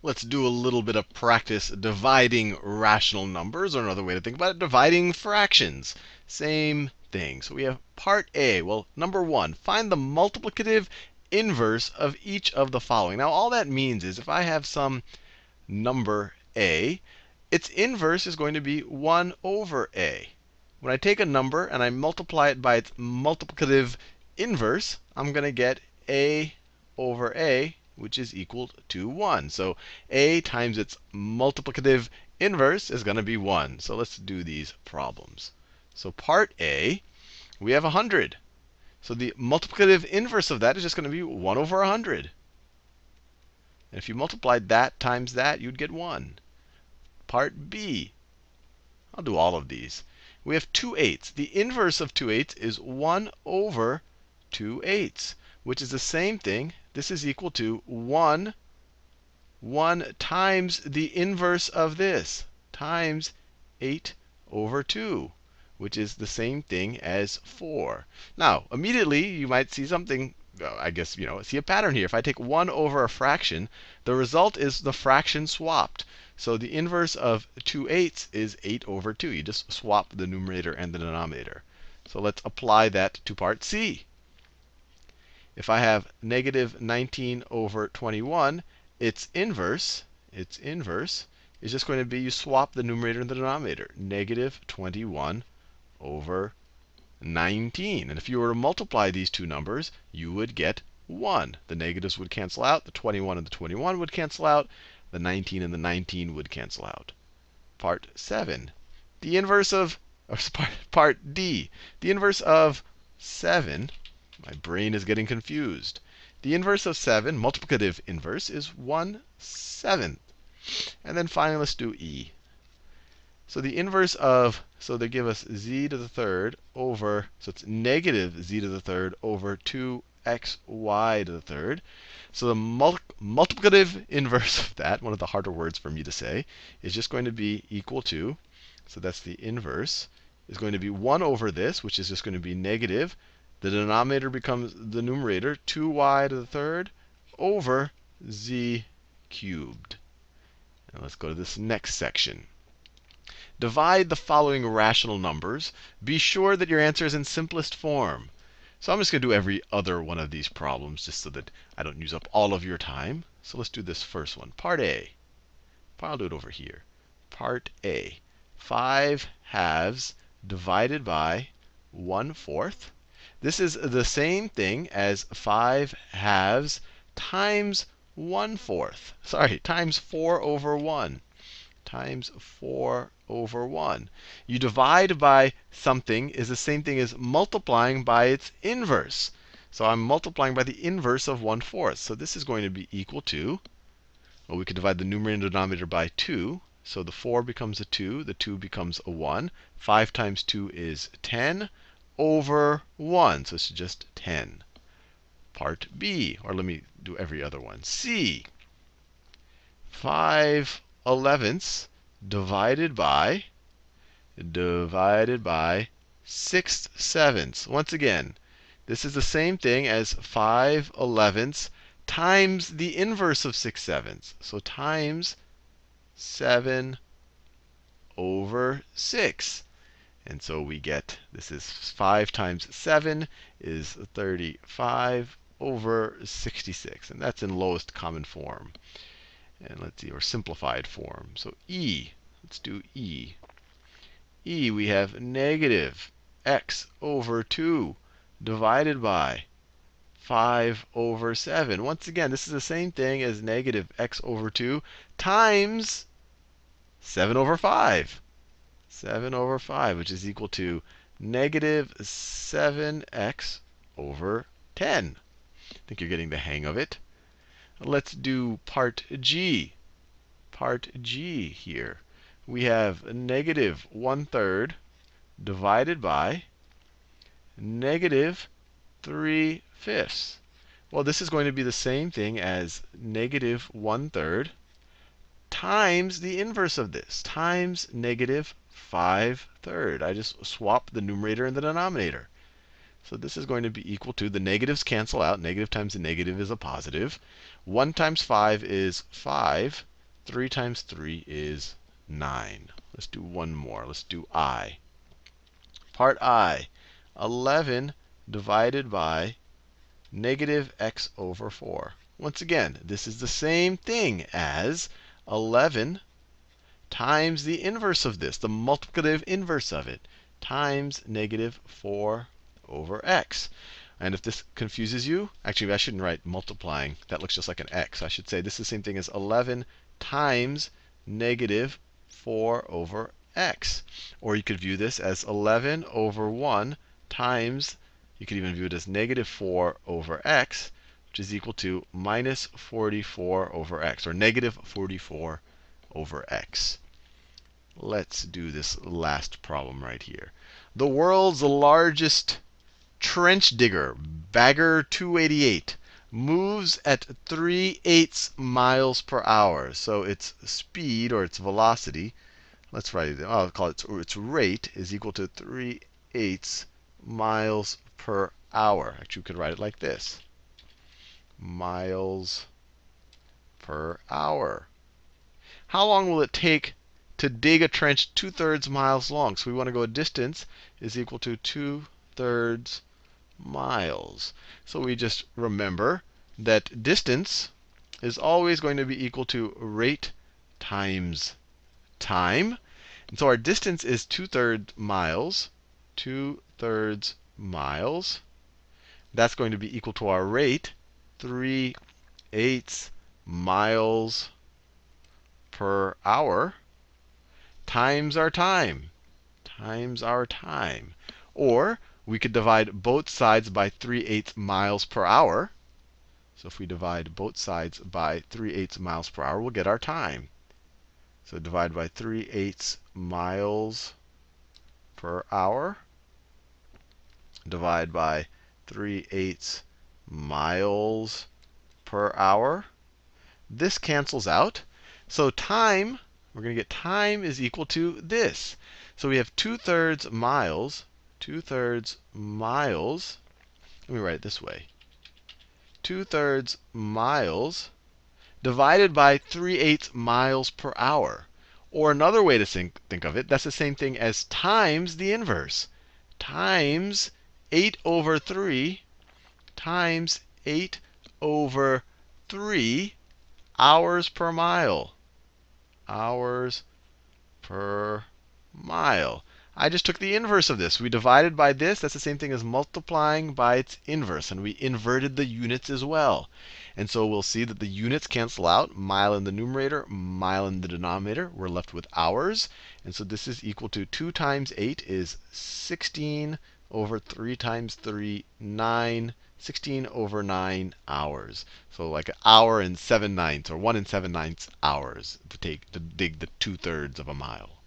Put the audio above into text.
Let's do a little bit of practice dividing rational numbers, or another way to think about it, dividing fractions. Same thing. So we have part A. Well, number 1, find the multiplicative inverse of each of the following. Now, all that means is if I have some number A, its inverse is going to be 1 over A. When I take a number and I multiply it by its multiplicative inverse, I'm going to get A over A, which is equal to 1. So A times its multiplicative inverse is going to be 1. So let's do these problems. So part A, we have 100. So the multiplicative inverse of that is just going to be 1 over 100. And if you multiplied that times that, you'd get 1. Part B, I'll do all of these. We have 2/8. The inverse of 2/8 is 1 over 2/8, which is the same thing. This is equal to 1 times the inverse of this, times 8 over 2, which is the same thing as 4. Now, immediately, you might see something, I guess, see a pattern here. If I take 1 over a fraction, the result is the fraction swapped. So the inverse of 2/8 is 8 over 2. You just swap the numerator and the denominator. So let's apply that to part C. If I have negative 19 over 21, its inverse is just going to be, you swap the numerator and the denominator, negative 21 over 19. And if you were to multiply these two numbers, you would get 1. The negatives would cancel out. The 21 and the 21 would cancel out. The 19 and the 19 would cancel out. Part 7. The inverse of, part D. The inverse of 7. My brain is getting confused. The inverse of 7, multiplicative inverse, is 1/7. And then finally, let's do E. So the inverse of, so they give us z to the third over, so it's negative z to the third over 2xy to the third. So the multiplicative inverse of that, one of the harder words for me to say, is just going to be equal to, so that's the inverse, is going to be 1 over this, which is just going to be negative. The denominator becomes the numerator, 2y to the third over z cubed. And let's go to this next section. Divide the following rational numbers. Be sure that your answer is in simplest form. So I'm just going to do every other one of these problems just so that I don't use up all of your time. So let's do this first one. Part A. I'll do it over here. Part A. 5 halves divided by 1/4. This is the same thing as 5 halves times 1/4. Sorry, times 4 over 1. Times 4 over 1. You divide by something is the same thing as multiplying by its inverse. So I'm multiplying by the inverse of 1/4. So this is going to be equal to, well, we could divide the numerator and denominator by 2. So the 4 becomes a 2. The 2 becomes a 1. 5 times 2 is 10 over 1. So it's just 10. Part B, or let me do every other one. C. 5/11 divided by 6/7. Once again, this is the same thing as 5/11 times the inverse of 6/7. So times 7 over 6. And so we get, this is 5 times 7 is 35 over 66. And that's in lowest common form. And let's see, or simplified form. So E, let's do E. E, we have negative x over 2 divided by 5 over 7. Once again, this is the same thing as negative x over 2 times 7 over 5. 7 over 5, which is equal to negative 7x over 10. I think you're getting the hang of it. Let's do part G. Part G here. We have negative 1/3 divided by negative 3/5. Well, this is going to be the same thing as negative 1/3 times the inverse of this, times negative 5/3. I just swap the numerator and the denominator. So this is going to be equal to, the negatives cancel out. Negative times a negative is a positive. 1 times 5 is 5. 3 times 3 is 9. Let's do one more. Let's do I. Part I, 11 divided by negative x over 4. Once again, this is the same thing as 11 times the inverse of this, the multiplicative inverse of it, times negative 4 over x. And if this confuses you, actually, I shouldn't write multiplying. That looks just like an x. I should say this is the same thing as 11 times negative 4 over x. Or you could view this as 11 over 1 times, you could even view it as negative 4 over x, which is equal to minus 44 over x, or negative 44 over x. Let's do this last problem right here. The world's largest trench digger, Bagger 288, moves at 3/8 miles per hour. So its speed, or its velocity, let's write it. I'll call it its rate is equal to 3/8 miles per hour. Actually, we could write it like this: miles per hour. How long will it take to dig a trench 2/3 miles long? So we want to go a distance is equal to 2/3 miles. So we just remember that distance is always going to be equal to rate times time. And so our distance is 2/3 miles. 2/3 miles. That's going to be equal to our rate, 3/8 miles per hour, times our time. Times our time. Or we could divide both sides by 3/8 miles per hour. So if we divide both sides by 3/8 miles per hour, we'll get our time. So divide by 3/8 miles per hour. Divide by 3/8 miles per hour. This cancels out. So time, we're going to get time is equal to this. So we have 2/3 miles. 2/3 miles. Let me write it this way. 2/3 miles divided by 3/8 miles per hour. Or another way to think of it, that's the same thing as times the inverse. Times 8 over 3 times 8 over 3 hours per mile. Hours per mile. I just took the inverse of this. We divided by this. That's the same thing as multiplying by its inverse. And we inverted the units as well. And so we'll see that the units cancel out. Mile in the numerator, mile in the denominator. We're left with hours. And so this is equal to 2 times 8 is 16 over 3 times 3, 9. 16 over 9 hours. So like an hour and 7/9, or 1 and 7/9 hours to dig the 2/3 of a mile.